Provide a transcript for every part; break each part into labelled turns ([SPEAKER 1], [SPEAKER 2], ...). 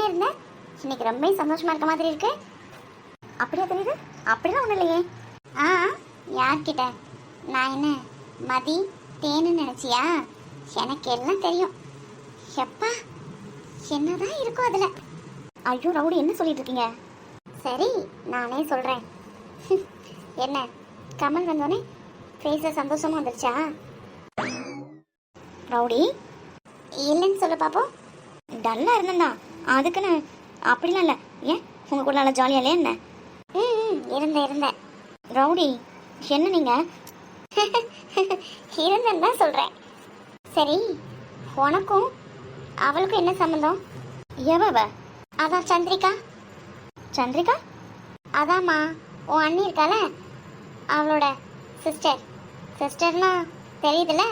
[SPEAKER 1] இருந்த இன்னைக்கு ரொம்ப சந்தோஷமா இருக்க மாதிரி இருக்கு. அப்படியா தெரியுது? அப்படிலாம் ஒன்றும் இல்லையே. ஆ, யார்கிட்ட? நான் என்ன மதி தேன்னு நினைச்சியா? எனக்கு எல்லாம் தெரியும். எப்பா, என்னதான் இருக்கும் அதுல? ஐயோ ரவுடி, என்ன சொல்லிட்டு இருக்கீங்க? சரி, நானே சொல்றேன். என்ன கமல் வந்தோடனே ஃபேஸில் சந்தோஷமா வந்துருச்சா? ரவுடி, இல்லைன்னு சொல்ல பாப்போம். டல்லா இருந்தேன்னா அதுக்குன்னு அப்படிலாம் இல்லை. ஏன் உங்க கூட நல்லா ஜாலியா இல்லையா என்ன? இருந்தேன். ரவுடி, என்ன நீங்க? இருந்தேன்னு தான் சொல்றேன். சரி, உனக்கும் அவளுக்கும் என்ன சம்மந்தம்? எவ? அதான் சந்திரிகா. சந்திரிகா? அதாம்மா, உன் அண்ணி இருக்கால, அவளோட சிஸ்டர்னா தெரியுதுல்ல?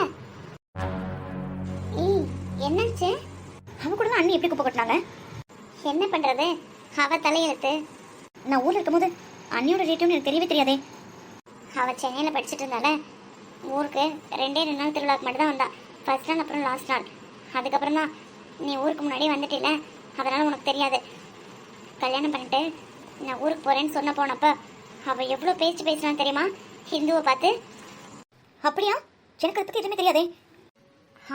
[SPEAKER 1] என்னாச்சு? அவ கூட தான் அண்ணி எப்படி குப்பை கொட்டினாங்க? என்ன பண்றது, அவ தலையெழுத்து. நான் ஊர்ல இருக்கும்போது அண்ணியோட ரிலேட்டிவ்னு எனக்கு தெரியவே தெரியாதே. அவ சென்னையில் படிச்சுட்டு இருந்தால ஊருக்கு 2 நாள் திருவிழாக்கு மட்டும் தான் வந்தா. ஃபர்ஸ்ட் நாள், அப்புறம் லாஸ்ட் நாள். அதுக்கப்புறம் தான் நீ ஊருக்கு முன்னாடியே வந்துட்டில்ல, அதனால உனக்கு தெரியாது. கல்யாணம் பண்ணிட்டு நான் ஊருக்கு போறேன்னு சொன்ன போனப்ப அவ எவ்வளோ பேசினான்னு தெரியுமா ஹிந்துவை பார்த்து? அப்படியா? எனக்கு அதை பற்றி எதுவுமே தெரியாதே.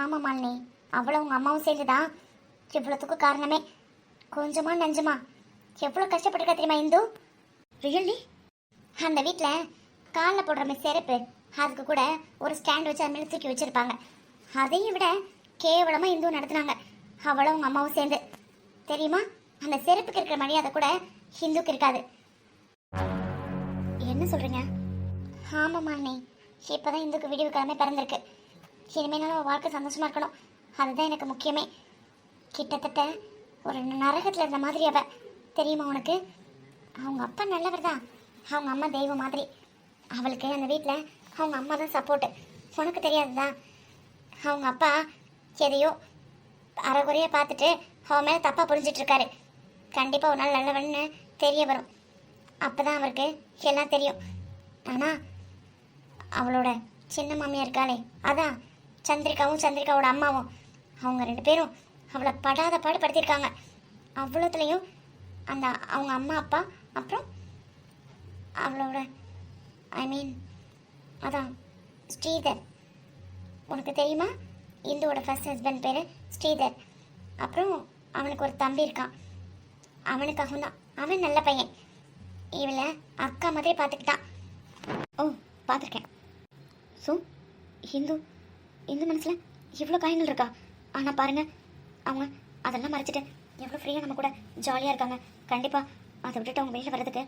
[SPEAKER 1] ஆமாம் மாலினி, அவ்வளோ உங்கள் அம்மாவும் சேர்ந்துதான் இவ்வளோத்துக்கு காரணமே. கொஞ்சமா நஞ்சமா எவ்வளோ கஷ்டப்பட்டுருக்கா தெரியுமா இந்து? ரியல்லி? அந்த வீட்டில் காலில் போடுற செருப்பு, அதுக்கு கூட ஒரு ஸ்டாண்ட் வச்சு அது மேலே தூக்கி வச்சுருப்பாங்க. அதையும் விட கேவலமாக இந்து நடத்துனாங்க அவளும் உங்கள் அம்மாவும் சேர்ந்து. தெரியுமா, அந்த செருப்புக்கு இருக்கிற மரியாதை கூட ஹிந்துக்கு இருக்காது. என்ன சொல்கிறீங்க? ஆமாம் மாலினி, இப்போ தான் இந்துக்கு விடிவு கிழமை பிறந்திருக்கு. இனிமேனாலும் அவள் வாழ்க்கை சந்தோஷமாக இருக்கணும், அதுதான் எனக்கு முக்கியமே. கிட்டத்தட்ட ஒரு நரகத்தில் இருந்த மாதிரி அவ. தெரியுமா உனக்கு? அவங்க அப்பா நல்லவர் தான், அவங்க அம்மா தெய்வம் மாதிரி. அவளுக்கு அந்த வீட்டில் அவங்க அம்மா தான் சப்போர்ட்டு. உனக்கு தெரியாதுதான், அவங்க அப்பா எதையோ அரைகுறையாக பார்த்துட்டு அவன் மேலே தப்பாக புரிஞ்சிட்ருக்காரு. கண்டிப்பாக ஒரு நாள் நல்லவன்னு தெரிய வரும், அப்போ தான் அவருக்கு எல்லாம் தெரியும். ஆனால் அவளோட சின்ன மாமியார் இருக்காளே, அதான் சந்திரிகாவோட அம்மாவும், அவங்க 2 பேரும் அவளை படாத பாடுபடுத்தியிருக்காங்க. அவ்வளோத்துலேயும் அந்த அவங்க அம்மா அப்பா, அப்புறம் அவளோட அதான் ஸ்ரீதர். உனக்கு தெரியுமா, இந்துவோட ஃபர்ஸ்ட் ஹஸ்பண்ட் பேர் ஸ்ரீதர். அப்புறம் அவனுக்கு ஒரு தம்பி இருக்கான், அவனுக்காகவும் தான். அவன் நல்ல பையன், இவளை அக்கா மாதிரி பார்த்துக்கிட்டான். ஓ, பார்த்துருக்கேன். ஸோ இந்து மனசில் இவ்வளோ காயங்கள் இருக்கா? ஆனால் பாருங்கள், அவங்க அதெல்லாம் மறைச்சிட்டு எவ்வளோ ஃப்ரீயாக நம்ம கூட ஜாலியாக இருக்காங்க. கண்டிப்பாக அதை விட்டுட்டு அவங்க வெளியில் வர்றதுக்கு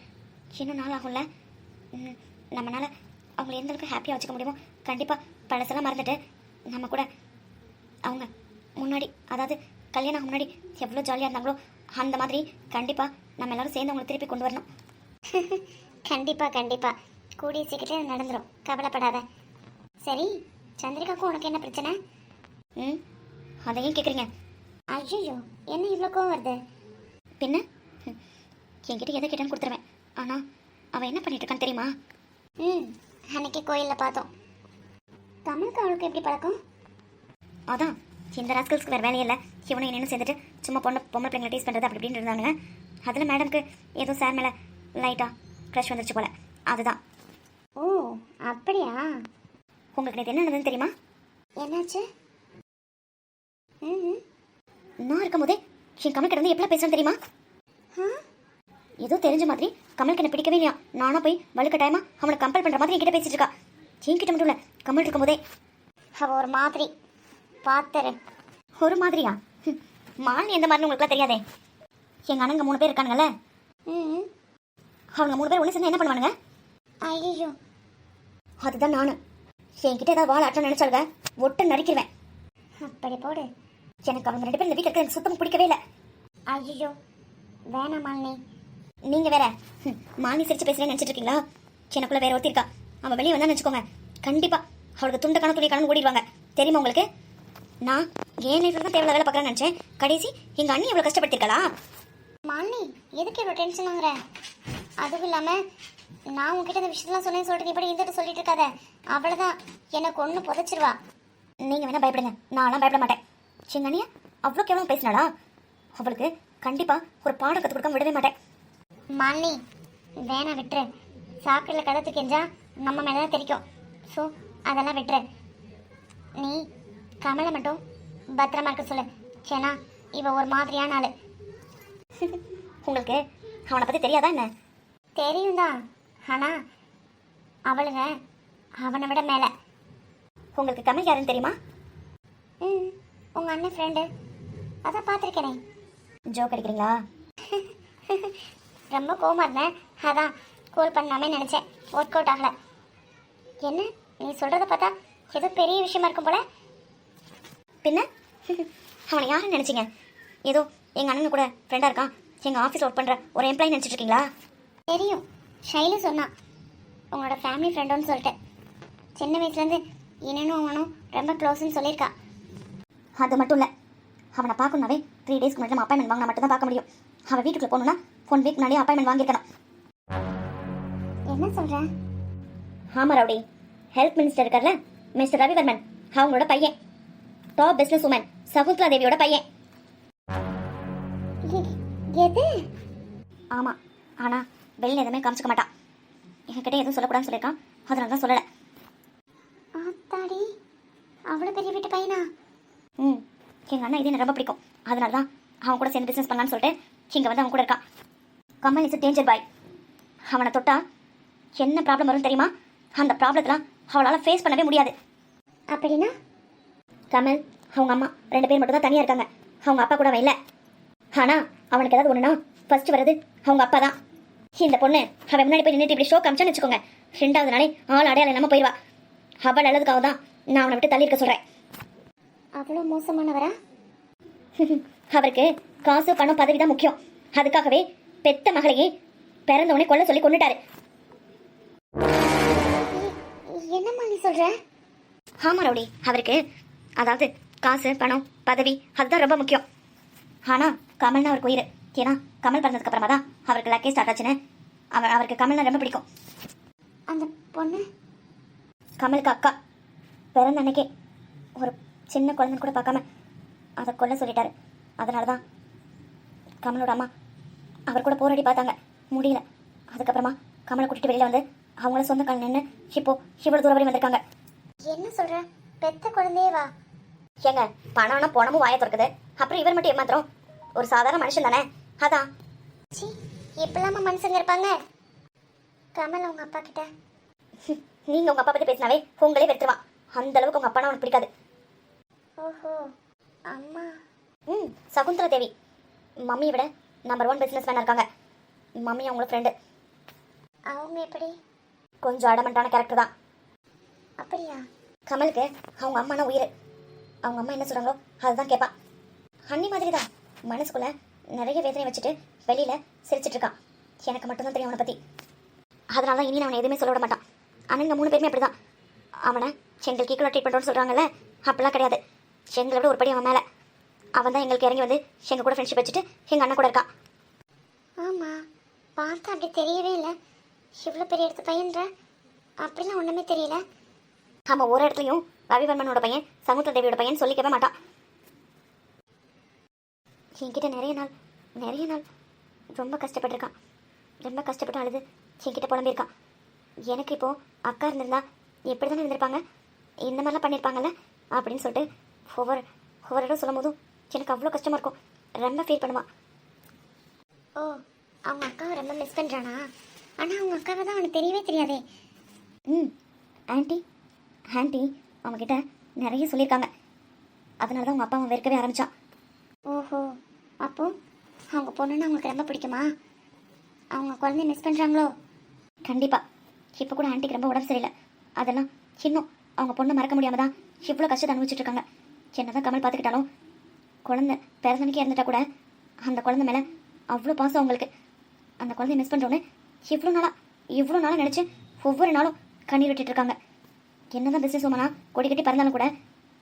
[SPEAKER 1] இன்னும் நாள் ஆகும்ல. நம்மளால் அவங்களை எந்த அளவுக்கு ஹாப்பியாக வச்சுக்க முடியுமோ கண்டிப்பாக பழசெல்லாம் மறந்துட்டு நம்ம கூட அவங்க முன்னாடி, அதாவது கல்யாணம் முன்னாடி எவ்வளோ ஜாலியாக இருந்தாங்களோ அந்த மாதிரி கண்டிப்பாக நம்ம எல்லோரும் சேர்ந்து அவங்களை திருப்பி கொண்டு வரணும். கண்டிப்பாக கூடிய சீக்கிரத்தில் நடந்துடும், கவலைப்படாத. சரி, சந்திரிகாவுக்கும் உனக்கு என்ன பிரச்சனை? அதையும் கேட்குறீங்க? ஐயோ, என்ன இவ்வளோ கோவம் வருது? பின்ன என்கிட்ட எதை கேட்டான்னு கொடுத்துருவேன். ஆனால் அவன் என்ன பண்ணிட்டு இருக்கான்னு தெரியுமா? அன்னைக்கு கோயிலில் பார்த்தோம். கமலுக்கு அவளுக்கு எப்படி பழக்கம்? அதான், இந்த ராஸ்கல்ஸ்க்கு வேறு வேலையே இல்லை. இவனை என்னென்னு சேர்ந்துட்டு சும்மா பொம்பளை பிள்ளைங்களை டீஸ் பண்ணுறது அப்படி இப்படின்னு இருந்தாங்க. அதில் மேடம்க்கு ஏதோ சார் மேலே லைட்டாக க்ரஷ் வந்துருச்சு போல, அதுதான். ஓ, அப்படியா? உங்களுக்கு நேற்று என்ன நடந்ததுன்னு தெரியுமா? என்னாச்சு? நான் இருக்கும் போதே என் கமல் கிட்ட எப்படிலாம் பேசுறேன்னு தெரியுமா? ஏதோ தெரிஞ்ச மாதிரி கமலுக்கு என்ன பிடிக்கவே இல்லையா. நானா போய் வலுக்கட்டாயமா அவனை கம்பல் பண்ணுற மாதிரி என்கிட்ட பேசிட்டு இருக்கா. என்கிட்ட மட்டும் இல்லை, கமல் இருக்கும் போதே அவ ஒரு மாதிரி பார்த்துரு. ஒரு மாதிரியா? மாலினி எந்த மாதிரி உங்களுக்குலாம் தெரியாதே. எங்கள் அண்ணங்க 3 பேர் இருக்கானுங்கல்ல, அவங்க 3 பேர் ஒன்று சேர்ந்து என்ன பண்ணுவானுங்க? ஐயோ, அதுதான் நானும். என்கிட்ட ஏதாவது வாழ ஆட்டம் நினைச்சாலுங்க ஒட்டு நடிக்கிறேன். அப்படி போடு. எனக்கு அவங்க 2 பேரும் இந்த வீட்டில் இருக்க எனக்கு சுத்தமாக பிடிக்கவே இல்லை. ஐயோ, வேணாம் மாலினி. நீங்கள் வேற மாலினி சிரிச்சு பேசுகிறேன்னு நினச்சிட்டு இருக்கீங்களா? எனக்குள்ள வேற ஒருத்தி இருக்கா. அவன் வெளியே வந்தான்னு வச்சுக்கோங்க, கண்டிப்பாக அவளுக்கு துண்டை கணக்கு துணி கணக்கு ஓடிடுவாங்க. தெரியுமா உங்களுக்கு? நான் ஏன் லைஃப்பில் தான் தேவையில்ல வேலை பார்க்குறேன்னு நினச்சேன். கடைசி எங்கள் அண்ணி எவ்வளோ கஷ்டப்படுத்திருக்கா. மாலினி, எதுக்கு இவ்வளோ டென்ஷன் ஆகுற? அதுவும் இல்லாமல் நான் உங்ககிட்ட இந்த விஷயத்தெல்லாம் சொன்னேன்னு சொல்லிட்டு இப்படி இருந்துட்டு சொல்லிட்டு இருக்காத. அவ்வளோதான், எனக்கு ஒன்று புதைச்சிருவா. நீங்கள் வேணால் பயப்படுங்க, நான்லாம் பயப்பட மாட்டேன். எங்கள் அண்ணியா அவ்வளோ கேவலம் பேசினாடா? அவளுக்கு
[SPEAKER 2] கண்டிப்பா ஒரு பாடம் கற்றுக் கொடுக்க விடவே மாட்டேன்.
[SPEAKER 1] மாலினி வேணா விட்டுரு. சாக்கடையில் கதை தூக்கிஞ்சா நம்ம மேலே தான் தெரிக்கும். ஸோ அதெல்லாம் விட்டுரு. நீ கமலை மட்டும் பத்திரமா இருக்க சொல்லு. ஏன்னா இவ ஒரு மாதிரியான ஆள்.
[SPEAKER 2] உங்களுக்கு அவனை பற்றி தெரியாதா என்ன?
[SPEAKER 1] தெரியும் தான், ஆனால் அவளுங்க அவனை விட மேலே.
[SPEAKER 2] உங்களுக்கு கமல் யாருன்னு தெரியுமா?
[SPEAKER 1] ம், உங்கள் அண்ணன் ஃப்ரெண்டு, அதான் பார்த்துருக்கேனே.
[SPEAKER 2] ஜோக் அடிக்கிறீங்களா?
[SPEAKER 1] ரொம்ப கோவமாக இருந்தேன், அதான் கோல் பண்ணாமே நினச்சேன். ஒர்க் அவுட் ஆகலை. என்ன நீ சொல்கிறத பார்த்தா ஏதோ பெரிய விஷயமா இருக்கும் போல.
[SPEAKER 2] பின்ன அவனை யாருன்னு நினச்சிங்க? ஏதோ எங்கள் அண்ணனு கூட ஃப்ரெண்டாக இருக்கான், எங்கள் ஆஃபீஸ் ஒர்க் பண்ணுற ஒரு எம்ப்ளாயி நினச்சிட்டு இருக்கீங்களா?
[SPEAKER 1] தெரியும், ஷைலு சொன்னான் உங்களோட ஃபேமிலி ஃப்ரெண்டுன்னு சொல்லிட்டு. சின்ன வயசுலேருந்து இன்னனும் அவனும் ரொம்ப க்ளோஸ்ன்னு சொல்லியிருக்கா.
[SPEAKER 2] அது மட்டும் இல்லை, அவனை பார்க்கணுனாவே 3 டேஸ்க்கு முன்னாடி நம்ம அப்பாயின்மெண்ட் வாங்கினா மட்டும் தான் பார்க்க முடியும். அவன் வீட்டுக்குள்ளே போகணுன்னா 1 வீக் முன்னாடியே அப்பாயின்மெண்ட் வாங்கியிருக்கணும்.
[SPEAKER 1] என்ன சொல்கிற?
[SPEAKER 2] ஆமாம் ரவுடி, ஹெல்த் மினிஸ்டர் இருக்கார்ல மிஸ்டர் ரவிவர்மன், அவங்களோட பையன். டாப் பிஸ்னஸ் உமன் சகுந்தலா தேவியோட பையன்.
[SPEAKER 1] எது?
[SPEAKER 2] ஆமாம், ஆனால் வெளியில் எதுவுமே காமிச்சிக்க மாட்டான். என்கிட்ட எதுவும் சொல்லக்கூடாதுன்னு சொல்லியிருக்கான், அதனால தான் சொல்லலை.
[SPEAKER 1] ஆத்தாடி, அவ்வளோ பெரிய வீட்டு பையனா?
[SPEAKER 2] ம், எங்கள் அண்ணன் இது எனக்கு ரொம்ப பிடிக்கும். அதனால தான் அவன் கூட சேர்ந்து பிஸ்னஸ் பண்ணலான்னு சொல்லிட்டு இங்கே வந்து அவன் கூட இருக்கான். கமல் இஸ் டேஞ்சர் பாய். அவனை தொட்டா என்ன ப்ராப்ளம் வரும் தெரியுமா? அந்த ப்ராப்ளத்தெலாம் அவளால் ஃபேஸ் பண்ணவே முடியாது.
[SPEAKER 1] அப்படின்னா?
[SPEAKER 2] கமல் அவங்க அம்மா 2 பேர் மட்டும் தான் தனியாக இருக்காங்க. அவங்க அப்பா கூட அவன் இல்லை. ஆனால் அவனுக்கு ஏதாவது ஒன்றுனா ஃபர்ஸ்ட் வர்றது அவங்க அப்பா தான். இந்த பொண்ணு அவன் முன்னாடி போய் நின்றுட்டு இப்படி ஷோ காமிச்சான்னு வச்சுக்கோங்க, 2வது நாளே ஆள் அடையாளம் இல்லாமல் போயிடுவா. அவள் நல்லதுக்காக தான் நான் அவனை விட்டு தள்ளி இருக்க சொல்கிறேன்.
[SPEAKER 1] அவ்வளோ மோசமானவரா?
[SPEAKER 2] அவருக்கு காசு பணம் பதவி தான் முக்கியம். அதுக்காகவே பெத்த மகளையே பிறந்தவனே கொல்ல சொல்லி கொண்டுட்டாரு.
[SPEAKER 1] என்னம்மா நீ சொல்ற?
[SPEAKER 2] ஆமா ரவுடி, அவருக்கு அதாவது காசு பணம் பதவி அதுதான் ரொம்ப முக்கியம். ஆனால் கமல்னா அவருக்கு உயிர். ஏன்னா கமல் பிறந்ததுக்கு அப்புறமா தான் அவருக்கு லக்கே ஸ்டார்ட் ஆச்சுன்னு அவருக்கு கமல்னா ரொம்ப பிடிக்கும்.
[SPEAKER 1] அந்த பொண்ணு
[SPEAKER 2] கமலுக்கு அக்கா. பிறந்த அன்னைக்கே ஒரு சின்ன குழந்தைன்னு கூட பார்க்காம அதை கொல்ல சொல்லிட்டாரு. அதனால தான் கமலோட அம்மா அவர் கூட போராடி பார்த்தாங்க, முடியல. அதுக்கப்புறமா கமலை கூட்டிட்டு வெளியில் வந்து அவங்கள சொந்த கால் நின்று இப்போ இவ்வளோ தூரம் வரையும் வந்திருக்காங்க.
[SPEAKER 1] என்ன சொல்ற? பெத்த குழந்தையே வா?
[SPEAKER 2] ஏங்க, பணம்னா பணமும் வாயை திறக்குது, அப்புறம் இவர் மட்டும் ஏமாத்திரம்? ஒரு சாதாரண மனுஷன் தானே, அதான்.
[SPEAKER 1] சி, இப்பெல்லாமா மனுஷங்க இருப்பாங்க? கமல் அவங்க அப்பா கிட்ட
[SPEAKER 2] நீங்கள் உங்கள் அப்பா பற்றி பேசினாவே உங்களே வெறுத்துருவான். அந்த அளவுக்கு உங்கள் அப்பானா அவனுக்கு பிடிக்காது.
[SPEAKER 1] ஓஹோ, அம்மா.
[SPEAKER 2] சகுந்தலா தேவி மம்மியை விட நம்பர் 1 பிஸ்னஸ் மேனாக இருக்காங்க. மம்மி அவங்களோட ஃப்ரெண்டு.
[SPEAKER 1] அவங்க எப்படி?
[SPEAKER 2] கொஞ்சம் அடமெண்டான கேரக்டர் தான்.
[SPEAKER 1] அப்படியா?
[SPEAKER 2] கமலுக்கு அவங்க அம்மானா உயிர். அவங்க அம்மா என்ன சொல்கிறாங்களோ அதுதான் கேட்பான். அண்ணி மாதிரி தான், மனசுக்குள்ளே நிறைய வேதனை வச்சுட்டு வெளியில் சிரிச்சிட்டு இருக்கான். எனக்கு மட்டும்தான் தெரியும் அவனை பற்றி. அதனால தான் இனி அவனை எதுவுமே சொல்ல விட மாட்டான். ஆனால் இந்த 3 பேருமே அப்படி தான். அவனை எங்களுக்கு ஈக்குவலாக ட்ரீட் பண்ணுறோன்னு சொல்கிறாங்கல்ல, அப்படிலாம் கிடையாது. எங்களை விட ஒரு படி அவன் மேலே. அவன் தான் எங்களுக்கு இறங்கி வந்து எங்கள் கூட ஃப்ரெண்ட்ஷிப் வச்சுட்டு எங்கள் அண்ணன் கூட இருக்கான்.
[SPEAKER 1] ஆமாம், பார்த்தா அப்படி தெரியவே இல்லை. இவ்வளோ பெரிய இடத்து பையன்ற அப்படிலாம் ஒன்றுமே தெரியல.
[SPEAKER 2] ஆமாம், ஒரு இடத்துலையும் ரவிவர்மனோட பையன் சகுந்தலா தேவியோட பையன் சொல்லிக்கவே மாட்டான். என்கிட்ட நிறைய நாள் ரொம்ப கஷ்டப்பட்டுருக்கான். ரொம்ப கஷ்டப்பட்டு அழுது என்கிட்ட புலம்பியிருக்கான். எனக்கு இப்போது அக்கா இருந்திருந்தா எப்படி தானே இருந்திருப்பாங்க, இந்த மாதிரிலாம் பண்ணியிருப்பாங்கல்ல அப்படின்னு சொல்லிட்டு ஒவ்வொரு இடம் சொல்லும் போதும் எனக்கு அவ்வளோ கஷ்டமாக இருக்கும். ரொம்ப ஃபீல் பண்ணுவான்.
[SPEAKER 1] ஓ, அவங்க அக்காவை ரொம்ப மிஸ் பண்ணுறானா? ஆனால் அவங்க அக்காவை தான் அவனுக்கு தெரியவே தெரியாதே.
[SPEAKER 2] ஆண்டி அவங்கக்கிட்ட நிறைய சொல்லியிருக்காங்க. அதனால தான் அவங்க அப்பா அவன் வெறுக்கவே ஆரம்பித்தான்.
[SPEAKER 1] ஓஹோ, அப்போ அவங்க பொண்ணுன்னு அவங்களுக்கு ரொம்ப பிடிக்குமா? அவங்க குழந்தைய மிஸ் பண்ணுறாங்களோ?
[SPEAKER 2] கண்டிப்பாக. இப்போ கூட ஆண்டிக்கு ரொம்ப உடம்பு சரியில்லை. அதெல்லாம் இன்னும் அவங்க பொண்ணை மறக்க முடியாமல் தான் இவ்வளோ கஷ்டத்தை அனுபவிச்சுட்ருக்காங்க. என்ன தான் கமல் பார்த்துக்கிட்டாலும் குழந்தை பிறந்தனைக்கு இறந்துட்டா கூட அந்த குழந்தை மேலே அவ்வளோ பாசம் அவங்களுக்கு. அந்த குழந்தைய மிஸ் பண்ணுறோன்னு இவ்வளோ நாளாக நினச்சி ஒவ்வொரு நாளும் கண்ணீர் விட்டுட்ருக்காங்க. என்ன தான் பிஸ்னஸ் உமனா கொடி கட்டி பறந்தாலும் கூட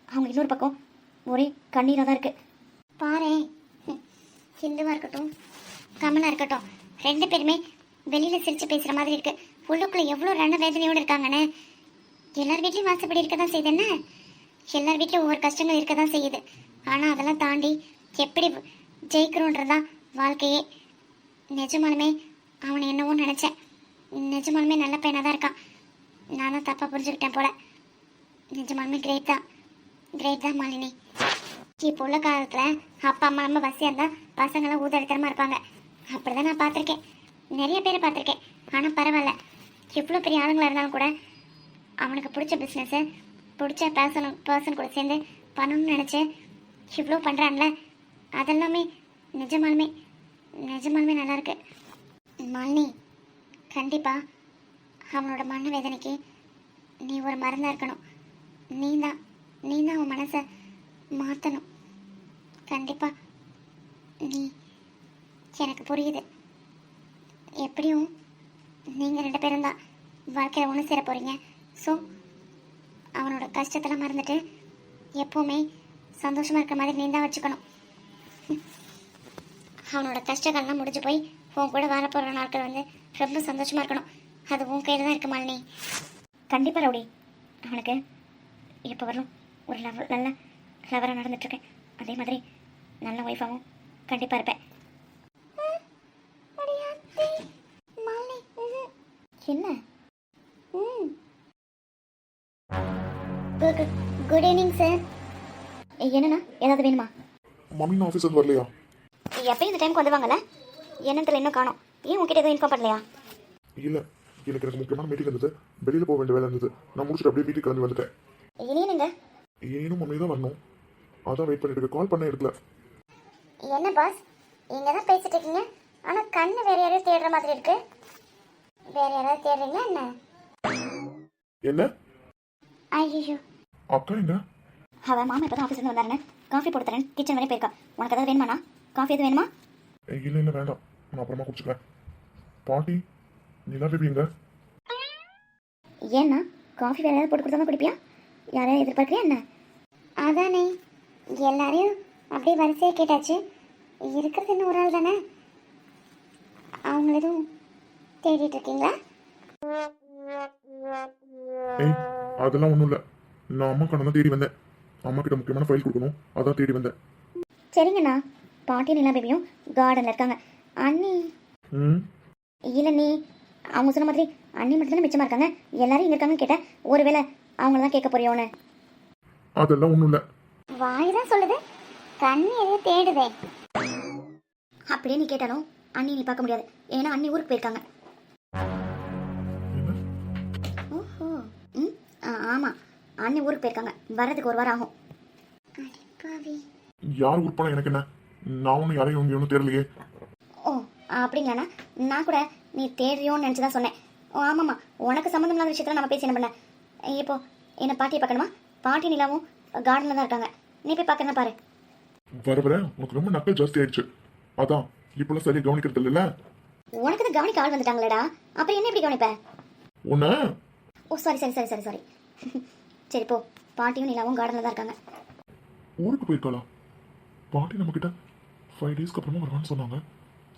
[SPEAKER 2] அவங்க இன்னொரு பக்கம் ஒரே கண்ணீராக தான் இருக்குது.
[SPEAKER 1] பாரு, ஹிந்துவாக இருக்கட்டும் கமலாக இருக்கட்டும், 2 பேருமே வெளியில் சிரித்து பேசுகிற மாதிரி இருக்குது. உள்ளுக்குள்ளே எவ்வளோ ரண வேதனையோடு இருக்காங்கன்னு. எல்லார் வீட்லேயும் வாசப்படி இருக்க தான் செய்யுது. என்ன, எல்லார் வீட்லேயும் ஒவ்வொரு கஷ்டங்கள் இருக்க தான் செய்யுது. ஆனால் அதெல்லாம் தாண்டி எப்படி ஜெயிக்கிறோன்றதான் வாழ்க்கையே. நிஜமாலுமே அவனை என்னவோ நினச்சேன். நிஜமாலுமே நல்ல பையனாக தான் இருக்கான். நான் தான் தப்பாக புரிஞ்சுக்கிட்டேன் போல. நிஜமாலுமே கிரேட் தான் மாலினி. இப்போ உள்ள காலத்தில் அப்பா அம்மா நம்ம பஸ்ஸியாக இருந்தால் பசங்களாம் ஊதடித்தரமாக இருப்பாங்க. அப்படி தான் நான் பார்த்துருக்கேன். நிறைய பேர் பார்த்துருக்கேன். ஆனால் பரவாயில்ல, எவ்வளோ பெரிய ஆளுங்களாக இருந்தாலும் கூட அவனுக்கு பிடிச்ச பிஸ்னஸ்ஸு பிடிச்ச பர்சன் கூட சேர்ந்து பண்ணணும்னு நினச்சி இவ்வளோ பண்ணுறான்ல, அதெல்லாமே நிஜமாலுமே நல்லாயிருக்கு. மாலினி, கண்டிப்பாக அவனோட மன வேதனைக்கு நீ ஒரு மருந்தாக இருக்கணும். நீ தான் அவன் மனசை மாற்றணும். கண்டிப்பாக நீ, எனக்கு புரியுது. எப்படியும் நீங்கள் 2 பேரும் தான் வாழ்க்கையில் ஒன்று சேர போகிறீங்க. ஸோ அவனோட கஷ்டத்தெல்லாம் மறந்துட்டு எப்போவுமே சந்தோஷமாக இருக்கிற மாதிரி நீ தான் வச்சுக்கணும். அவனோட கஷ்டங்கள்லாம் முடிஞ்சு போய் உன் கூட வரப்போகிற நாட்கள் வந்து ரொம்ப சந்தோஷமாக இருக்கணும். அது உன் கையில் தான் இருக்கு மாலினி.
[SPEAKER 2] கண்டிப்பாக ரவுடி, அவனுக்கு இப்போ வரலும் ஒரு நல்ல லவராக நடந்துட்டுருக்கேன். அதே மாதிரி நல்ல ஒய்ஃபாகவும் கண்டிப்பாக இருப்பேன். என்ன?
[SPEAKER 1] Good evening sir.
[SPEAKER 2] என்னண்ணா, ஏதாவது வேணுமா?
[SPEAKER 3] மம்மி ஆஃபீஸர் வரலையா?
[SPEAKER 2] எப்பயும் இந்த டைமுக்கு வந்துவாங்கல்ல, என்னன்னு தெரியல, இன்னும் காணோம். ஏன் உங்ககிட்ட எதுவும் இன்ஃபார்ம் பண்ணலையா?
[SPEAKER 3] இல்லை, எனக்கு முக்கியமான மீட்டிங் இருந்தது. வெளியில் போக வேண்டிய வேலை இருந்தது. நான் முடிச்சுட்டு அப்படியே வீட்டுக்கு கிளம்பி வந்துட்டேன்.
[SPEAKER 2] இல்லையேனுங்க.
[SPEAKER 3] ஏனும் மம்மி தான் வரணும். அதான் வெயிட் பண்ணிட்டு இருக்கேன். கால் பண்ண எடுக்கல.
[SPEAKER 1] என்ன பாஸ், இங்கே தான் பேசிட்டு இருக்கீங்க, ஆனால் கண்ணு வேற யாரையும் தேடுற மாதிரி இருக்கு. வேற யாராவது தேடுறீங்களா என்ன?
[SPEAKER 3] என்ன?
[SPEAKER 1] ஐயோ,
[SPEAKER 3] அக்கா எங்க?
[SPEAKER 2] அவன் மாமா இப்போ தான் ஆஃபீஸ்லேருந்து வந்தாருன்னு காஃபி போட்டு தரேன் கிச்சன் வரையும் போயிருக்கா. உனக்கு ஏதாவது வேணுமாண்ணா? காஃபி எதுவும் வேணுமா?
[SPEAKER 3] இல்லை வேண்டாம், நான் அப்புறமா குடிச்சுக்கிறேன். பாட்டி, நிலா பேபி எங்க?
[SPEAKER 2] ஏன்னா காஃபி வேறு ஏதாவது போட்டு கொடுத்தா தான் குடிப்பியா? யாரையும் எதிர்பார்க்குறியா என்ன?
[SPEAKER 1] அதானே, எல்லாரையும் அப்படியே வரிசையாக கேட்டாச்சு. இருக்கிறது இன்னும் ஒரு ஆள் தானே. அவங்கள எதுவும் தேடிட்டு இருக்கீங்களா?
[SPEAKER 3] ஏய், அதெல்லாம் ஒன்றும் இல்லை. நான் அம்மா கடை தான் தேடி வந்தேன். அம்மா கிட்ட முக்கியமான ஃபைல் கொடுக்கணும், அதான் தேடி வந்தேன்.
[SPEAKER 2] சரிங்கண்ணா. பாட்டி நிலா பேபியும் கார்டனில் இருக்காங்க. அண்ணி இல்லை, நீ அவங்க சொன்ன மாதிரி அண்ணி மட்டும் தானே மிச்சமாக இருக்காங்க. எல்லாரும் இங்கே இருக்காங்கன்னு கேட்டேன். ஒருவேளை அவங்கள தான் கேட்க போறியோன்னு.
[SPEAKER 3] அதெல்லாம் ஒன்றும் இல்லை.
[SPEAKER 1] வாய் தான் சொல்லுது, கண்ணு எதையும் தேடுதே.
[SPEAKER 2] அப்படியே நீ கேட்டாலும் அண்ணி நீ பார்க்க முடியாது. ஏன்னா அண்ணி ஊருக்கு போயிருக்காங்க. ஓஹோ. ம், ஆமாம், அண்ணி ஊருக்கு போயிருக்காங்க. வர்றதுக்கு 1 வாரம் ஆகும்.
[SPEAKER 1] அடிப்பாவி.
[SPEAKER 3] யார் உறுப்பான எனக்கு என்ன? நான் ஒன்றும் யாரையும் இங்கே ஒன்றும் தேடலையே.
[SPEAKER 2] ஓ, அப்படிங்களாண்ணா. நான் கூட நீ தேடுறியோன்னு நினச்சி தான் சொன்னேன். ஓ ஆமாம்மா, உனக்கு சம்மந்தம் இல்லாத விஷயத்தில் நம்ம பேசி என்ன பண்ண. இப்போ என்ன பாட்டியை பார்க்கணுமா? பாட்டி நிலாவும் கார்டனில் தான் இருக்காங்க. நீ போய் பார்க்கறத பாரு.
[SPEAKER 3] வர உனக்கு ரொம்ப நக்கல் ஜாஸ்தி ஆயிடுச்சு. அதான் இப்பெல்லாம் சரியாக கவனிக்கிறது இல்லைல்ல.
[SPEAKER 2] உனக்கு தான் கவனிக்க ஆள் வந்துட்டாங்களேடா, அப்புறம் என்ன எப்படி கவனிப்ப?
[SPEAKER 3] உன்ன
[SPEAKER 2] ஓ சாரி. சரி போ, பாட்டியும் நிலாவும் கார்டனில் தான் இருக்காங்க.
[SPEAKER 3] ஊருக்கு போயிருக்காளா? பாட்டி நம்மக்கிட்ட 5 டேஸ்க்கு அப்புறமா வருவான்னு சொன்னாங்க.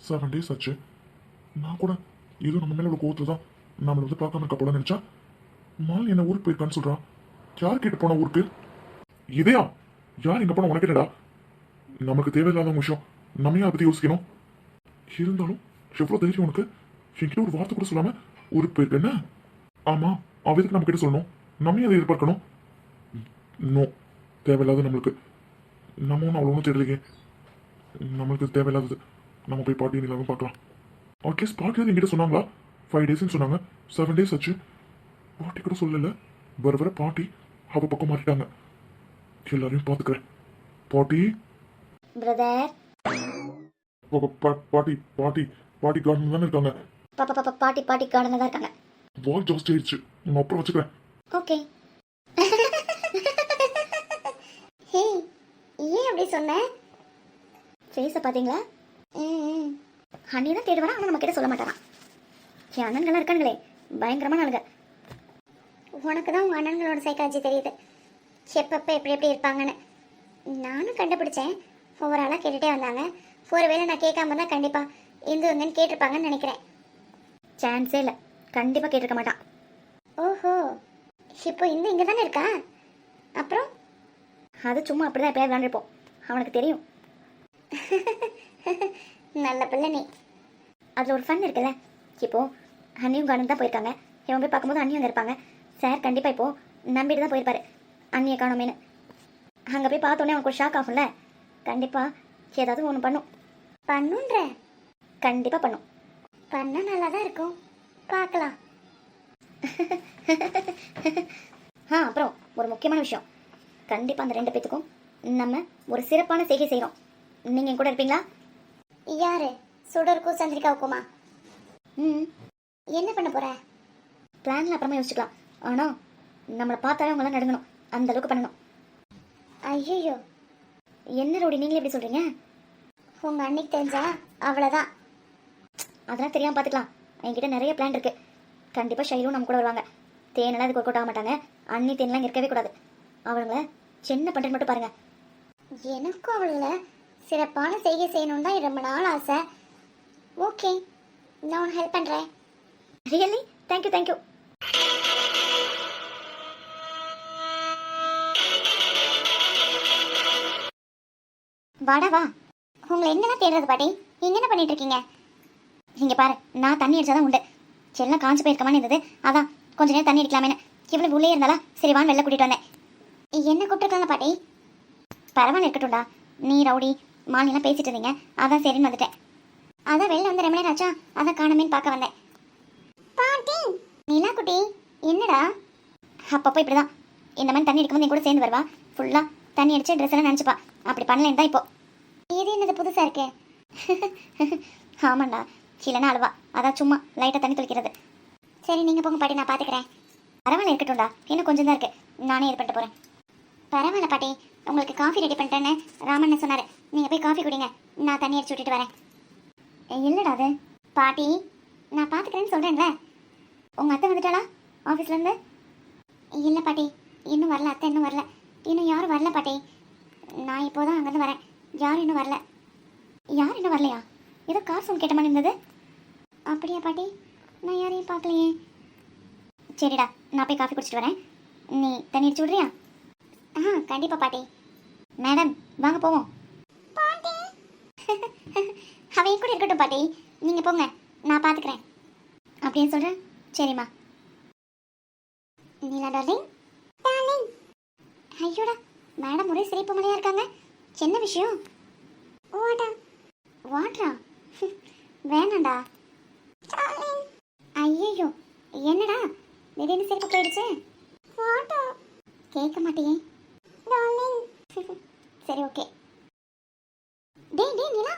[SPEAKER 3] 7 டேஸ் ஆச்சு. நான் கூட ஏதோ நம்ம மேலே உள்ள கோவத்தில் தான் நம்மளை வந்து பார்க்காம இருக்க போல நினச்சா, மால் என்ன ஊருக்கு போயிருக்கான்னு சொல்கிறா. யார் கேட்டு போனா ஊருக்கு? இதையா? யார் இங்கே போனால் உனக்கு என்னடா? நமக்கு தேவையில்லாத விஷயம், நம்ம அதை பற்றி யோசிக்கணும். இருந்தாலும் எவ்வளோ தைரியம் உனக்கு? என்கிட்ட ஒரு வார்த்தை கூட சொல்லாமல் ஊருக்கு போயிருக்க என்ன? ஆமாம், அவதுக்கு நம்ம கிட்ட சொல்லணும், நம்ம அதை எதிர்பார்க்கணும். நோ, தேவையில்லாத நம்மளுக்கு. நம்ம ஒன்றும் அவ்வளோ ஒன்றும் தெரியலையே. நம்மளுக்கு தேவையில்லாதது. நம்ம போய் பாட்டி நிலாவும் பார்க்கலாம். அட்லீஸ்ட் பாட்டியாவது என்கிட்ட சொன்னாங்களா? 5 டேஸ்ன்னு சொன்னாங்க. 7 டேஸ் ஆச்சு. பாட்டி கூட சொல்லல. வர பாட்டி அவ பக்கம் மாட்டிட்டாங்க. எல்லாரையும் பார்த்துக்கிறேன். பாட்டி
[SPEAKER 2] பிரதர்.
[SPEAKER 3] பாட்டி பாட்டி பாட்டி கார்டன் தானே இருக்காங்க.
[SPEAKER 2] பாட்டி கார்டனில் தான் இருக்காங்க.
[SPEAKER 3] வாய் ஜாஸ்தி ஆயிடுச்சு, நான் அப்புறம் வச்சுக்கிறேன்.
[SPEAKER 2] ஓகே.
[SPEAKER 1] ஹே, ஏன் அப்படி சொன்ன?
[SPEAKER 2] ஃபேஸை பார்த்தீங்களா? அண்ணி தான் தேடுவானா, ஆனால் நம்ம கிட்ட சொல்ல மாட்டாரான். என் அண்ணன்கள்லாம் இருக்கானுங்களே, பயங்கரமான ஆளுங்க.
[SPEAKER 1] உனக்கு தான் உங்கள் அண்ணன்களோட சைக்காலஜி தெரியுது, எப்பப்போ எப்படி இருப்பாங்கன்னு. நானும் கண்டுபிடிச்சேன். ஒவ்வொரு ஆளாக கேட்டுகிட்டே வந்தாங்க. ஒருவேளை நான் கேட்காம இருந்தால் கண்டிப்பாக இந்து வந்தேன்னு கேட்டிருப்பாங்கன்னு நினைக்கிறேன்.
[SPEAKER 2] சான்ஸே இல்லை, கண்டிப்பாக கேட்டிருக்க மாட்டான்.
[SPEAKER 1] ஓஹோ, இப்போ இங்கே தானே இருக்கா? அப்புறம்
[SPEAKER 2] அது சும்மா அப்படி தான் எப்பயாவது விளாண்டுருப்போம், அவனுக்கு தெரியும்.
[SPEAKER 1] நல்ல பிள்ளை நீ.
[SPEAKER 2] அதில் ஒரு ஃபன் இருக்குல்ல. இப்போது அண்ணியும் காணும் தான் போயிருக்காங்க. இவன் போய் பார்க்கும்போது அண்ணியும் அங்கே இருப்பாங்க. சார் கண்டிப்பாக இப்போது நம்பிட்டு தான் போயிருப்பாரு அண்ணியை காணோமேனு. அங்கே போய் பார்த்தோன்னே அவனுக்கு ஒரு ஷாக் ஆகும்ல. கண்டிப்பாக ஏதாவது ஒன்று பண்ணும்.
[SPEAKER 1] பண்ணுன்ற
[SPEAKER 2] கண்டிப்பாக பண்ணும்.
[SPEAKER 1] பண்ண நல்லா தான் இருக்கும், பார்க்கலாம்.
[SPEAKER 2] அப்புறம் ஒரு முக்கியமான விஷயம். கண்டிப்பாக அந்த 2 பேத்துக்கும் நம்ம ஒரு சிறப்பான செய்கை செய்கிறோம். நீங்கள் என் கூட இருப்பீங்களா?
[SPEAKER 1] யாரு? சுடருக்கும் சந்திரிகாவுக்குமா?
[SPEAKER 2] ம்.
[SPEAKER 1] என்ன பண்ண போற?
[SPEAKER 2] பிளான்ல அப்புறமா யோசிச்சுக்கலாம். ஆனால் நம்மளை பார்த்தாலே அவங்களாம் நடுங்கணும். அந்த அளவுக்கு பண்ணணும்.
[SPEAKER 1] ஐயோ,
[SPEAKER 2] என்ன ரோடி நீங்களே எப்படி சொல்கிறீங்க?
[SPEAKER 1] உங்க அன்னைக்கு தெரிஞ்சா அவ்வளோதான்.
[SPEAKER 2] அதெல்லாம் தெரியாமல் பார்த்துக்கலாம். என்கிட்ட நிறைய பிளான் இருக்குது. கண்டிப்பாக ஷைலும் நம்ம கூட வருவாங்க. தேனெல்லாம் அதுக்கு ஒர்க் அவுட் ஆக மாட்டாங்க. அண்ணி தேனெல்லாம் இங்கே இருக்கவே கூடாது. அவங்கள சின்ன பண்ணுறது மட்டும் பாருங்கள்.
[SPEAKER 1] எனக்கும் அவள சிறப்பான செய்கை செய்யணும்னு தான் ரொம்ப நாள் ஆசை. ஓகே, நான் உனக்கு ஹெல்ப் பண்ணுறேன்.
[SPEAKER 2] ரியலி? Thank you thank you.
[SPEAKER 1] வாடா வா. உங்களை என்னதான் தேடுறது பாட்டி? நீங்க என்ன பண்ணிட்டு இருக்கீங்க?
[SPEAKER 2] இங்கே பாரு, நான் தண்ணி அடிச்சாதான் உண்டு. செல்லம் காஞ்சு போயிருக்கமான்னு இருந்தது. அதான் கொஞ்ச நேரம் தண்ணி அடிக்கலாமேன்னு. இவ்வளோ உள்ளே இருந்தாலா சரி வான்னு வெளில கூட்டிகிட்டு வந்தேன்.
[SPEAKER 1] என்ன கூப்பிட்டுருக்காங்க பாட்டி?
[SPEAKER 2] பரவாயில்ல, இருக்கட்டும்டா. நீ ரவுடி மாலிலாம் பேசிட்டு இருந்தீங்க, அதான் சரின்னு வந்துட்டேன்.
[SPEAKER 1] அதான் வெளில வந்து ரெமனேர் ஆச்சா, அதான் காணமேன்னு பார்க்க வந்தேன். பாட்டி, நிலா குட்டி, என்னடா?
[SPEAKER 2] அப்பப்போ இப்படி தான் இந்த மாதிரி தண்ணி அடிக்கும்போது என் கூட சேர்ந்து வருவா. ஃபுல்லாக தண்ணி அடித்து ட்ரெஸ் எல்லாம் நினச்சிப்பா. அப்படி பண்ணலேன்னு தான் இப்போ.
[SPEAKER 1] இது என்னது புதுசா இருக்கு?
[SPEAKER 2] ஆமாண்டா, இல்லைன்னா அழுவா. அதான் சும்மா லைட்டாக தண்ணி தெளிக்கிறது.
[SPEAKER 1] சரி நீங்க போங்க பாட்டி, நான் பாத்துக்கிறேன்.
[SPEAKER 2] பரவாயில்ல, இருக்கட்டும்டா. இன்னும் கொஞ்சம் தான் இருக்கு. நானே இது பண்ணிட்டு போகிறேன்.
[SPEAKER 1] பரவாயில்ல பாட்டி, உங்களுக்கு காஃபி ரெடி பண்ணிட்டேன்னு ராமண்ண சொன்னாரு. நீங்க போய் காஃபி குடிங்க, நான் தண்ணி அடிச்சு விட்டுட்டு வரேன்.
[SPEAKER 2] இல்லைடா அது.
[SPEAKER 1] பாட்டி, நான் பாத்துக்கிறேன்னு சொல்றேன்ல.
[SPEAKER 2] உங்கள் அத்தை வந்துட்டாளா ஆஃபீஸ்லேருந்து?
[SPEAKER 1] இல்லை பாட்டி, இன்னும் வரல. அத்தை இன்னும் வரல. இன்னும் யாரும் வரல பாட்டி. நான் இப்போதான் அங்கேருந்து வரேன். யாரும் இன்னும் வரல.
[SPEAKER 2] யார் இன்னும் வரலையா? ஏதோ கார் சவுண்ட் கேட்ட மாதிரி இருந்தது.
[SPEAKER 1] அப்படியா பாட்டி? நான் யாரையும் பார்க்கலையே.
[SPEAKER 2] சரிடா, நான் போய் காஃபி குடிச்சிட்டு வரேன். நீ தண்ணி அடிச்சு விட்றியா?
[SPEAKER 1] கண்டிப்பா பாட்டி.
[SPEAKER 2] மேடம் வாங்க போவோம்.
[SPEAKER 1] பாட்டி, அவன் கூட இருக்கட்டும் பாட்டி, நீங்க போங்க, நான் பாத்துக்கிறேன்.
[SPEAKER 2] அப்படின்னு சொல்கிறேன். சரிம்மா.
[SPEAKER 1] நீலா டார்லிங். டார்லிங். ஐயோடா, மேடம் ஒரே சிரிப்பு மலையா இருக்காங்க. என்ன விஷயம்? வாட்டர். வாட்டரா? வேணாண்டா. டார்லிங். ஐயோ, என்னடா திடீர்னு சிரிப்பு போயிடுச்சு? வாட்டர். கேட்க மாட்டியே. டார்லிங். சரி ஓகே. டேய் டேய் நீலா.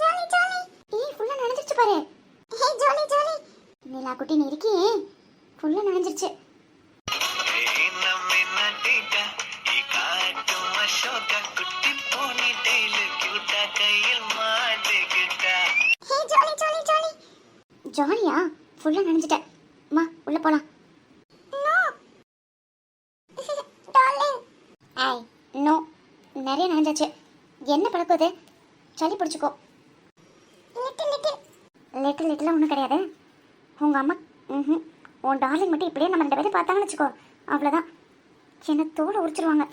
[SPEAKER 1] Jolly jolly. ஃபுல்லா நனைஞ்சிருச்சு பாரு. Jolly jolly. நீலா குட்டி நீ இருக்கியே, ஃபுல்லா நனைஞ்சிருச்சு. ஜாலியா? ஃபுல்லா நனைஞ்சிட்டேன். மா உள்ள போலாம். ஐ நோ, நிறைய நனைஞ்சாச்சு. என்ன பழக்குது? சளி பிடிச்சிக்கோ. லிட்டில் லிட்டிலாக ஒன்றும் கிடையாது. உங்கள் அம்மா உன் டார்லிங் மட்டும் இப்படியே நம்ம 2 பேரும் பார்த்தாங்கன்னு வச்சுக்கோ, அவ்வளோதான். என்ன தோலை உரிச்சிருவாங்க.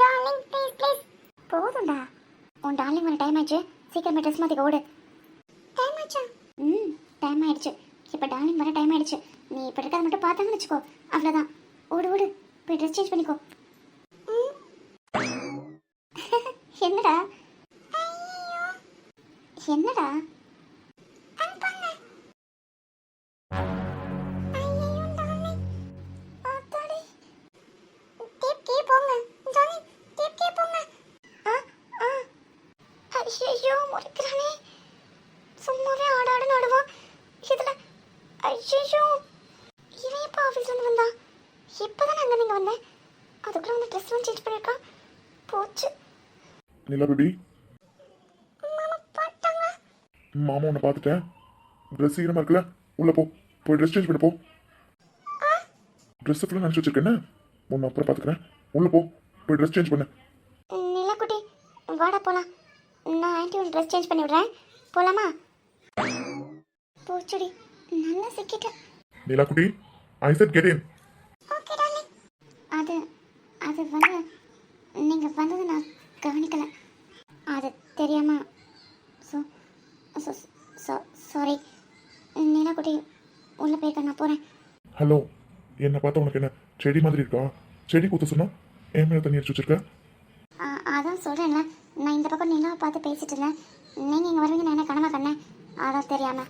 [SPEAKER 1] Darling please please. போதும்டா, உன் டார்லிங் வர டைம் ஆயிடுச்சு. சீக்கிரமே ட்ரெஸ் மாற்றிக்க ஓடு. டைம் ஆயிடுச்சா? டைம் ஆயிடுச்சு. இப்போ டார்லிங் வர டைம் ஆயிடுச்சு. நீ இப்போ இருக்கிறத மட்டும் பார்த்தாங்கன்னு வச்சுக்கோ, அவ்வளோதான். ஓடு ஓடு, போய் ட்ரெஸ் சேஞ்ச் பண்ணிக்கோ. என்னடா என்னடா? ஐயோ முறைக்கிறானே. சும்மாவே ஆடாடுன்னு ஆடுவான். இதில் ஐயோ, இவன் எப்போ ஆஃபீஸ்லேருந்து வந்தா? இப்போ தான் அங்கே நீங்கள் வந்தேன். அதுக்குள்ளே வந்து ட்ரெஸ்லாம் சேஞ்ச் பண்ணியிருக்கான். போச்சு.
[SPEAKER 3] நிலா பேபி, மாமா உன்னை பார்த்துட்டேன். ட்ரெஸ் ஈரமாக இருக்குல்ல, உள்ள போ. போய் ட்ரெஸ் சேஞ்ச் பண்ணி போ. ட்ரெஸ் ஃபுல்லாக நினச்சி வச்சிருக்கேன்னு உன்னை அப்புறம் பார்த்துக்கிறேன். உள்ள போ, போய் ட்ரெஸ் சேஞ்ச் பண்ணு.
[SPEAKER 1] நிலக்குட்டி வாடா போகலாம். நான் ஆன்ட்டி ஒரு ட்ரெஸ் சேஞ்ச் பண்ணி விடுறேன். போகலாமா? போச்சுடி, நல்லா சிக்கிட்டேன்.
[SPEAKER 3] நிலா குட்டி, ஐ set get in.
[SPEAKER 1] Okay darling. அது அது வந்து நீங்கள் வந்தது நான் கவனிக்கலை. அது தெரியாமல்
[SPEAKER 3] என்னை பார்த்தா உனக்கு என்ன செடி மாதிரி இருக்கா? செடி குத்த சொன்னா என் மேலே தண்ணி அடிச்சு வச்சிருக்க.
[SPEAKER 1] அதான் சொல்கிறேன்ல, நான் இந்த பக்கம் நிலாவை பார்த்து பேசிட்டு இருந்தேன். நீங்கள் இங்கே வருவீங்க, நான் என்ன கனவா கண்ணேன், அதான் தெரியாமல்.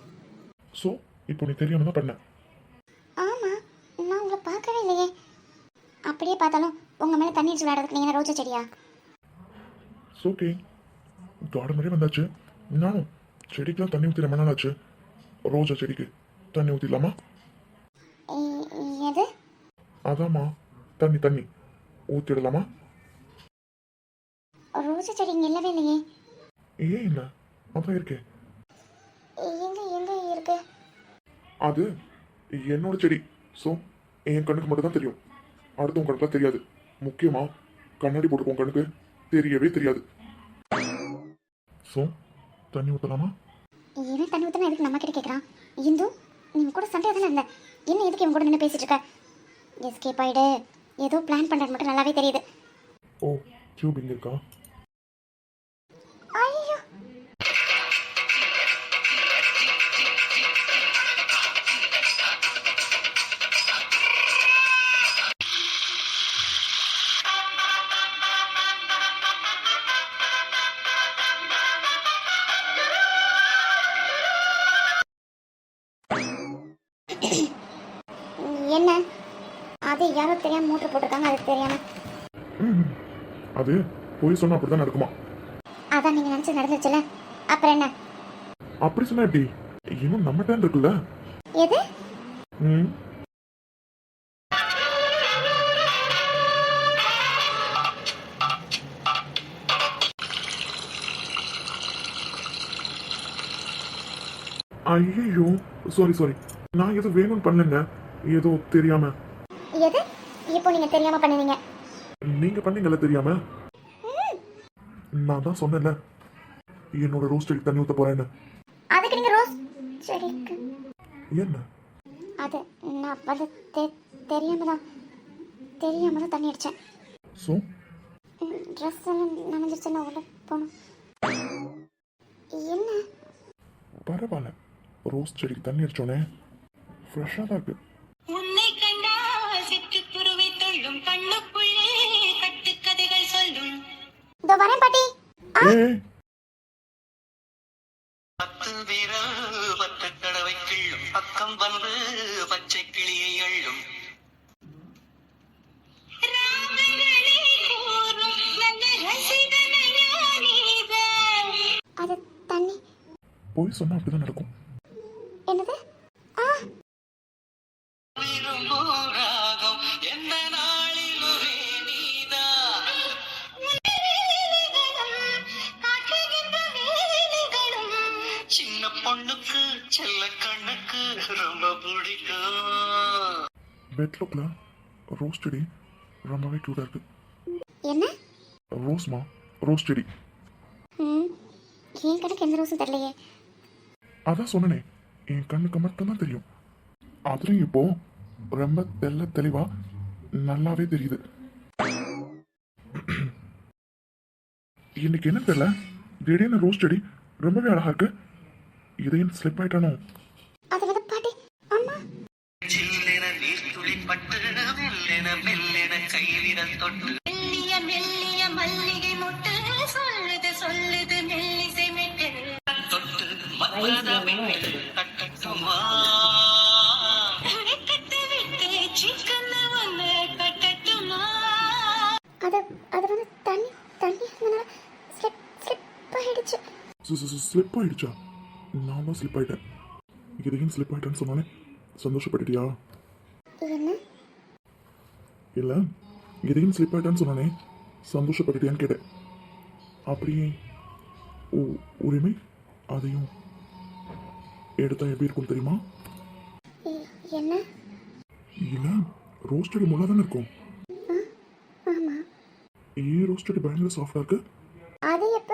[SPEAKER 3] ஸோ இப்போ நீ தெரியாம தான் பண்ண.
[SPEAKER 1] ஆமாம், நான் உங்களை பார்க்கவே இல்லையே. அப்படியே பார்த்தாலும் உங்கள் மேலே தண்ணி அடிச்சு விளையாடுறதுக்கு நீங்கள் ரோஜா செடியா?
[SPEAKER 3] ஓகே, கார்டன் மாதிரி வந்தாச்சு. நானும் செடிக்கெலாம் தண்ணி ஊற்றி ரொம்ப நாள் ஆச்சு. ரோஜா செடிக்கு தண்ணி ஊற்றிடலாமா?
[SPEAKER 1] எது?
[SPEAKER 3] அதாம்மா, தண்ணி ஊற்றிடலாமா?
[SPEAKER 1] ரோஜா செடி இங்கே இல்லவே இல்லையே.
[SPEAKER 3] ஏன் இல்லை? அதான் இருக்கேன்.
[SPEAKER 1] எங்கே எங்கே இருக்கு?
[SPEAKER 3] அது என்னோட செடி. ஸோ என் கண்ணுக்கு மட்டும் தான் தெரியும், அடுத்தவங்க கண்ணுக்குலாம் தெரியாது. முக்கியமாக கண்ணாடி போட்டுக்கோ, கண்ணுக்கு தெரியவே தெரியாது. ஸோ தண்ணி ஊற்றலாமா?
[SPEAKER 1] இவன் தண்ணி ஊற்றினா எதுக்கு நம்ம கிட்ட கேட்குறான்? இந்து, நீங்கள் கூட சண்டையாக தானே இருந்த, என்ன எதுக்கு இவன் கூட நின்று பேசிட்டு இருக்க? எஸ்கேப் ஆயிடு, ஏதோ பிளான் பண்ணுறது மட்டும் நல்லாவே தெரியுது.
[SPEAKER 3] ஓ, டியூப் இங்கே இருக்கா?
[SPEAKER 1] ஐயோ, என்ன? அது யாரோ தெரியாம மோட்டர் போட்டிருக்காங்க, அது தெரியாம.
[SPEAKER 3] ம், அது போய் சொன்னா அப்படி தான் நடக்குமா?
[SPEAKER 1] அதான் நீங்க நினைச்சு நடந்துச்சுல, அப்புறம் என்ன?
[SPEAKER 3] அப்படி சொன்னா எப்படி? இன்னும் நம்ம டைம் இருக்குல்ல.
[SPEAKER 1] எது?
[SPEAKER 3] ம், ஐயோ, சாரி, நான் எதுவும் வேணும்னு பண்ணலங்க, ஏதோ தெரியாம.
[SPEAKER 1] எது? இப்போ நீங்க தெரியாம பண்ணுவீங்க?
[SPEAKER 3] நீங்க பண்ணீங்கல்ல தெரியாம. நான் தான் சொன்னேன்ல, என்னோட ரோஸ் செடிக்கு தண்ணி ஊத்த போறேன்னு.
[SPEAKER 1] அதுக்கு நீங்க ரோஸ் செடிக்கு?
[SPEAKER 3] என்ன?
[SPEAKER 1] அது நான் வந்து தெரியாம தான் தண்ணி அடிச்சேன்.
[SPEAKER 3] ஸோ
[SPEAKER 1] ட்ரெஸ் எல்லாம் நனைஞ்சிருச்சு, நான் உள்ள போகணும். என்ன?
[SPEAKER 3] பரவாயில்ல, ரோஸ் செடிக்கு தண்ணி அடிச்சோன்னே ஃப்ரெஷ்ஷாக தான் இருக்கு.
[SPEAKER 4] உன்னை கண்டா சிட்டுக்குருவி தொள்ளும் கண்ணுக்குள்ளே கட்டுக்கதைகள் சொல்லும்.
[SPEAKER 1] இதோ வரேன் பாட்டி.
[SPEAKER 3] ஏய்,
[SPEAKER 4] பத்து வீரல் பத்து கடவை கிள்ளும் பக்கம் வந்து பச்சை கிளியை அள்ளும். ராமங்களே கூறும் நல்ல ரசிகனையா நீதான்.
[SPEAKER 1] அது தண்ணி.
[SPEAKER 3] போய் சொன்னா அப்படிதான் நடக்கும்.
[SPEAKER 1] என்னது?
[SPEAKER 4] விரும்பும் ராகம் எந்த நாளிலுமே நீதான். காட்டுகின்ற வேலைகளும் சின்ன பொண்ணுக்கு செல்ல கண்ணுக்கு ரொம்ப பிடிக்கும்.
[SPEAKER 3] பெட்லுக்கில் ரோஸ் செடி ரொம்பவே க்யூட்டாக இருக்கு.
[SPEAKER 1] என்ன?
[SPEAKER 3] ரோஸ்மா, ரோஸ் செடி.
[SPEAKER 1] என் கணக்கு எந்த ரோஸும் தெரியலையே.
[SPEAKER 3] அதான் சொன்னனே, என் கண்ணுக்கு மட்டும்தான் தெரியும். அதுலேயும் இப்போ ரொம்ப தெளிவா நல்லாவே தெரியுது. இன்னைக்கு என்ன தெரியல, திடீர்னு ரோஸ் செடி ரொம்பவே அழகா இருக்கு. இதையும் ஸ்லிப் ஆயிட்டானோ?
[SPEAKER 1] அது வந்து பாட்டி, அம்மா.
[SPEAKER 4] சில்லென நீர்த்துளி பட்டு மெல்லென கைவிரல் தொட்டு மெல்லிய மெல்லிய மல்லிகை மொட்டு சொல்லுது மெல்லிசை மெட்டு தொட்டு மற்றத விட்டு கட்டட்டுமா கட்டு விட்டு சிக்கன ஒன்று கட்டட்டுமா.
[SPEAKER 1] அது வந்து தண்ணி இருந்தனால ஸ்லிப் ஆயிடுச்சு.
[SPEAKER 3] ஸ்லிப் ஆயிடுச்சா? நான் தான் ஸ்லிப் ஆயிட்டேன். இதையும் ஸ்லிப் ஆயிட்டேன்னு சொன்னாலே சந்தோஷப்பட்டுட்டியா?
[SPEAKER 1] என்ன?
[SPEAKER 3] இல்லை, இதையும் ஸ்லிப் ஆயிட்டேன்னு சொன்னானே சந்தோஷப்பட்டுட்டியான்னு கேட்டேன். அப்படியே உரிமை அதையும் எடுத்தா எப்படி இருக்கும் தெரியுமா?
[SPEAKER 1] என்ன?
[SPEAKER 3] இல்லை, ரோஸ் செடி முள்ளா தானே இருக்கும்.
[SPEAKER 1] ஆமா.
[SPEAKER 3] ஏன் ரோஸ் செடி பயங்கர சாஃப்டா இருக்கு?
[SPEAKER 1] அது எப்ப?